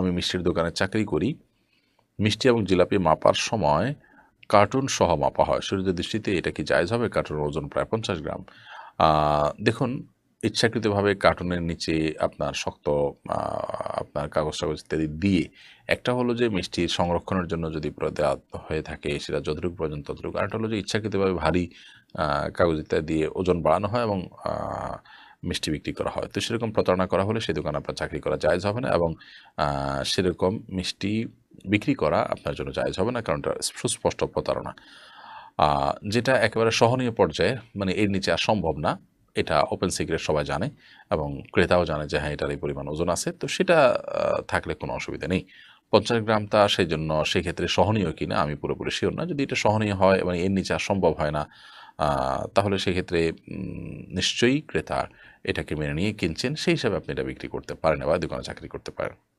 আমি মিষ্টির দোকানে চাকরি করি। মিষ্টি এবং জিলাপি মাপার সময় কার্টুন সহ মাপা হয়। শরীরের দৃষ্টিতে এটা কি জায়েজ হবে? কার্টুনের ওজন প্রায় 50 গ্রাম। দেখুন, ইচ্ছাকৃতভাবে কার্টুনের নিচে আপনার শক্ত আ আপনার কাগজ-টাগজ ইত্যাদি দিয়ে, একটা হলো যে মিষ্টির সংরক্ষণের জন্য যদি দেওয়া হয়ে থাকে সেটা যতটুকু প্রয়োজন ততটুকু। আরেকটা হলো যে ইচ্ছাকৃতভাবে ভারী আ কাগজ ইত্যাদি দিয়ে ওজন বাড়ানো হয় এবং আ মিষ্টি বিক্রি করা হয়। তো সেরকম প্রতারণা করা হলে সেই দোকানে আপনার চাকরি করা জায়েজ হবে না এবং আ সেরকম মিষ্টি বিক্রি করা আপনার জন্য জায়েজ হবে না, কারণ এটা সুস্পষ্ট প্রতারণা। আ যেটা একেবারে সহনীয় পর্যায়ে, মানে এর নিচে আর সম্ভব না। এটা ওপেন সিক্রেট, সবাই জানে এবং ক্রেতাও জানে যে হ্যাঁ, এটার এই পরিমাণ ওজন আছে। তো সেটা থাকলে কোনো অসুবিধা নেই। ৫০ গ্রামটা সেজন্য সেক্ষেত্রে সহনীয় কিনা আমি পুরোপুরি সিওর না। যদি এটা সহনীয় হয় এবং এর নিচে আর সম্ভব হয় না, আ তাহলে সেক্ষেত্রে নিশ্চয়ই ক্রেতা এটাকে মেনে নিয়ে কিনছেন। সেই হিসাবে আপনি এটা বিক্রি করতে পারেন বা দোকানে চাকরি করতে পারেন।